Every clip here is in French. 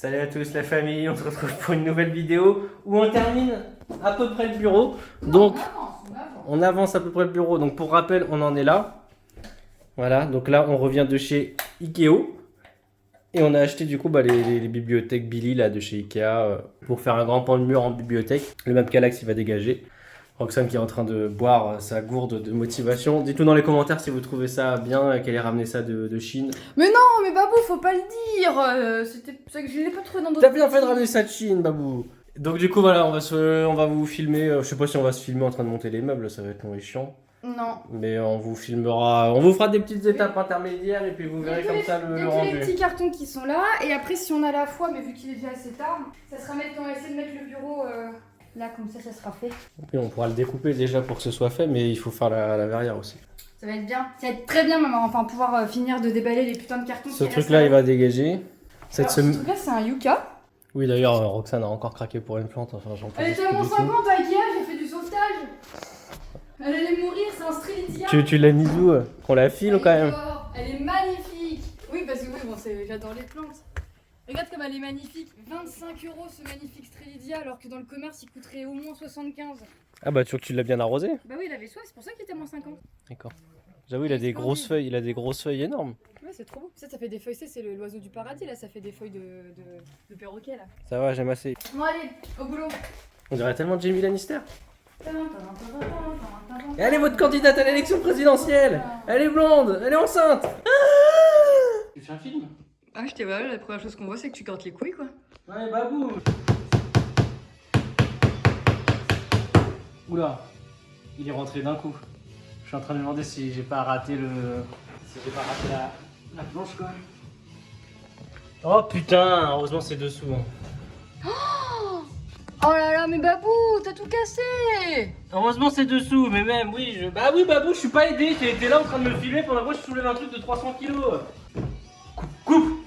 Salut à tous la famille, on se retrouve pour une nouvelle vidéo où on termine à peu près le bureau. Donc on avance à peu près le bureau. Donc pour rappel, on en est là. Voilà, donc là on revient de chez Ikea. Et on a acheté du coup les bibliothèques Billy là de chez Ikea pour faire un grand pan de mur en bibliothèque. Le même Calax il va dégager. Roxane qui est en train de boire sa gourde de motivation. Dites-nous dans les commentaires si vous trouvez ça bien et qu'elle ait ramené ça de Chine. Mais non, mais Babou, faut pas le dire. C'était ça que je l'ai pas trouvé dans d'autres. T'as bien fait de ramener ça de Chine, Babou. Donc du coup voilà, on va vous filmer. Je sais pas si on va se filmer en train de monter les meubles, ça va être long et chiant. Non. Mais on vous filmera, on vous fera des petites étapes intermédiaires et puis vous verrez comme ça le rendu. Les petits cartons qui sont là, et après si on a la foi, mais vu qu'il est déjà assez tard, ça sera mettre, on va essayer de mettre le bureau là, comme ça sera fait. Et puis on pourra le découper déjà pour que ce soit fait, mais il faut faire la verrière aussi. Ça va être bien. Ça va être très bien, maman. Enfin, pouvoir finir de déballer les putins de cartons. Ce truc-là, il va dégager. Ce truc-là, c'est un Yucca. Oui, d'ailleurs, Roxane a encore craqué pour une plante. Enfin, j'en Elle était à mon 50 à Ikea, j'ai fait du sauvetage. Elle allait mourir, c'est un Strelitzia. Tu l'as mise où? Qu'on la file quand même. Elle est magnifique. Oui, parce que oui, bon, j'adore les plantes. Regarde comme elle est magnifique. 25 € ce magnifique Strelitzia, alors que dans le commerce, il coûterait au moins 75. Ah bah tu veux que tu l'as bien arrosé? Bah oui, il avait soif, c'est pour ça qu'il était à moins 50. D'accord. J'avoue, il a des grosses feuilles, énormes. Ouais, c'est trop beau. Ça fait des feuilles, c'est l'oiseau du paradis, là, ça fait des feuilles de perroquet, là. Ça va, j'aime assez. Bon, allez, au boulot. On dirait tellement Jamie Lannister. Et elle est votre candidate à l'élection présidentielle. Elle est blonde, elle est enceinte. Tu fais un film? Ah, je t'ai voilà, la première chose qu'on voit, c'est que tu grattes les couilles, quoi. Ouais, Babou. Oula, il est rentré d'un coup. Je suis en train de me demander si j'ai pas raté la planche quand même. Oh putain, heureusement c'est dessous. Hein. Oh là là, mais Babou, t'as tout cassé. Heureusement c'est dessous, mais même oui, bah oui Babou, je suis pas aidé, t'es là en train de me filmer pendant que je soulève un truc de 300 kilos. Coupe.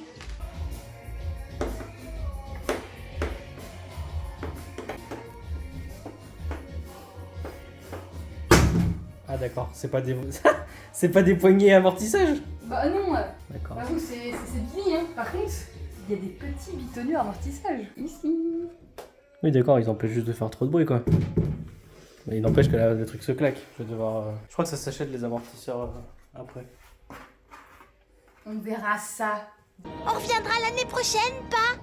Ah d'accord, c'est pas des c'est pas des poignées amortissage. Bah non. D'accord. Babou, c'est fini, hein. Par contre, il y a des petits bitonneux amortissage ici. Oui d'accord, ils empêchent juste de faire trop de bruit quoi. Mais il n'empêche que le truc se claque. Je vais devoir. Je crois que ça s'achète les amortisseurs après. On verra ça. On reviendra l'année prochaine, pas?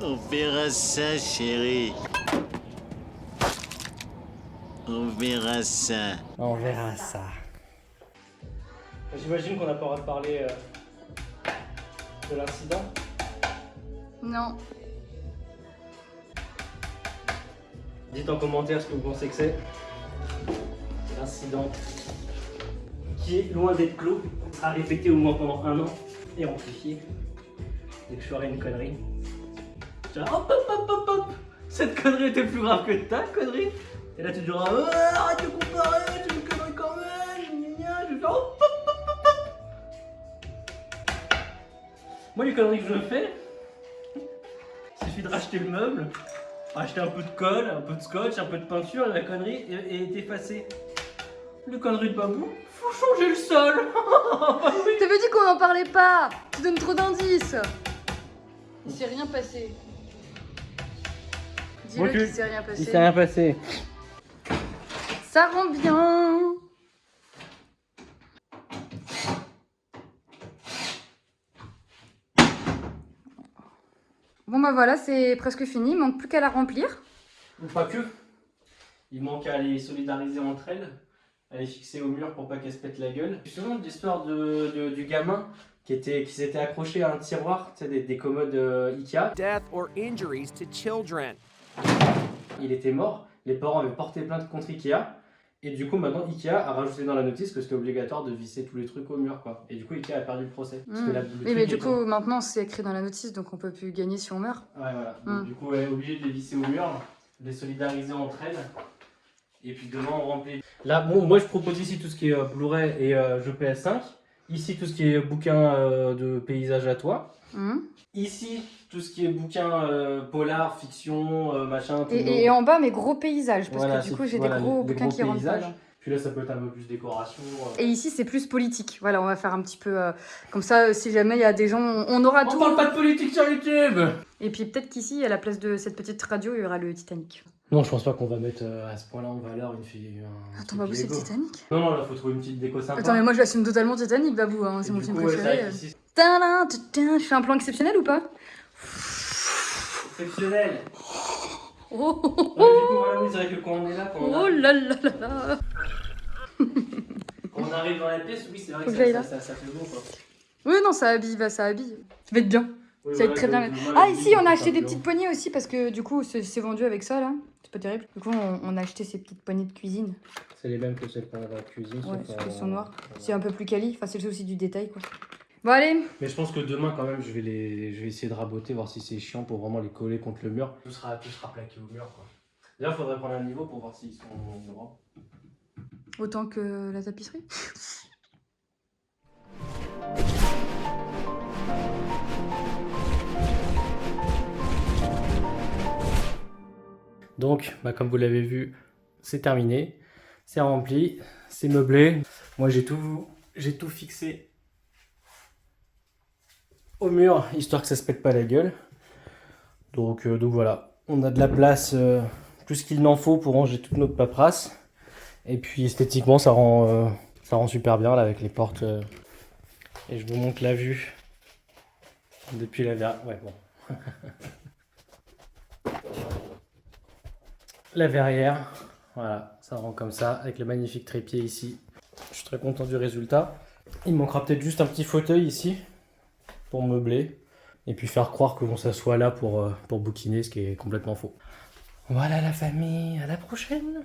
On verra ça, chérie. On verra ça. On verra ça. J'imagine qu'on n'a pas le droit de parler de l'incident. Non. Dites en commentaire ce que vous pensez que c'est. L'incident qui est loin d'être clos, à répéter au moins pendant 1 an et amplifié. Dès que je ferai une connerie. Hop. Cette connerie était plus grave que ta connerie. Et là tu diras arrête de comparer, c'est une connerie quand même. Je vais faire hop. Moi les conneries que je fais, il suffit de racheter le meuble, acheter un peu de colle, un peu de scotch, un peu de peinture et la connerie est effacée. Le connerie de Babou, faut changer le sol. T'avais dit qu'on n'en parlait pas. Tu donnes trop d'indices. Il s'est rien passé. Dis-le qu'il s'est rien passé. Il s'est rien passé. Ça rend bien. Bon bah voilà, c'est presque fini. Il manque plus qu'à la remplir. Ou pas que. Il manque à les solidariser entre elles, à les fixer au mur pour pas qu'elles se pètent la gueule. Tu te souviens de l'histoire du gamin qui s'était accroché à un tiroir, tu sais, des commodes Ikea. Death or injuries to children. Il était mort, les parents avaient porté plainte contre Ikea. Et du coup, maintenant, Ikea a rajouté dans la notice que c'était obligatoire de visser tous les trucs au mur, quoi. Et du coup, Ikea a perdu le procès. Parce que Oui, mais du coup, maintenant, c'est écrit dans la notice, donc on peut plus gagner si on meurt. Ouais, voilà. Donc, du coup, elle est obligée de les visser au mur, de les solidariser entre elles. Et puis demain, on remplit. Là, bon, moi, je propose ici tout ce qui est Blu-ray et jeux PS5. Ici, tout ce qui est bouquin de paysage à toi. Ici, tout ce qui est bouquin polar, fiction, machin. Et en bas, mes gros paysages, parce voilà, que du coup, j'ai des gros bouquins qui rentrent pas là. Puis là, ça peut être un peu plus décoration. Et ici, c'est plus politique. Voilà, on va faire un petit peu comme ça. Si jamais il y a des gens, on aura On tout. parle pas de politique sur YouTube. Et puis peut-être qu'ici, à la place de cette petite radio, il y aura le Titanic. Non, je pense pas qu'on va mettre à ce point-là en valeur une fille. Attends, Babou, c'est le Titanic. Non, non, là, faut trouver une petite déco sympa. Attends, mais moi, je l'assume totalement Titanic, Babou. Hein, c'est mon film préféré. Tadam, tadam. Je fais un plan exceptionnel ou pas? Exceptionnel. Oh, Ouais, du coup, voilà, oui, c'est vrai que quand on est là, oh là là là là. Quand on arrive dans la pièce, oui, c'est vrai Faut que que j'aille là. ça fait bon, quoi. Oui, non, ça habille, bah, ça habille. Ça va être bien. Oui, Ça va être très bien. Ah, ici, on a acheté des petites petites poignées aussi parce que du coup, c'est vendu avec ça là. C'est pas terrible. Du coup, on a acheté ces petites poignées de cuisine. C'est les mêmes que celles qu'on a dans la cuisine. Ouais, sauf sauf qu'elles en- sont noires. C'est un peu plus quali. Enfin, c'est aussi du détail quoi. Bon, allez. Mais je pense que demain, quand même, je vais essayer de raboter, voir si c'est chiant pour vraiment les coller contre le mur. Tout sera plaqué au mur, quoi. D'ailleurs, il faudrait prendre un niveau pour voir s'ils sont droits. Autant que la tapisserie. Donc, bah, comme vous l'avez vu, c'est terminé. C'est rempli, c'est meublé. Moi, j'ai tout fixé au mur, histoire que ça se pète pas la gueule. Donc voilà, on a de la place plus qu'il n'en faut pour ranger toute notre paperasse. Et puis esthétiquement, ça rend super bien là avec les portes. Et je vous montre la vue depuis la verrière. Ouais, bon. La verrière, voilà, ça rend comme ça avec le magnifique trépied ici. Je suis très content du résultat. Il me manquera peut-être juste un petit fauteuil ici pour meubler et puis faire croire que ça soit là pour bouquiner, ce qui est complètement faux. Voilà la famille, à la prochaine.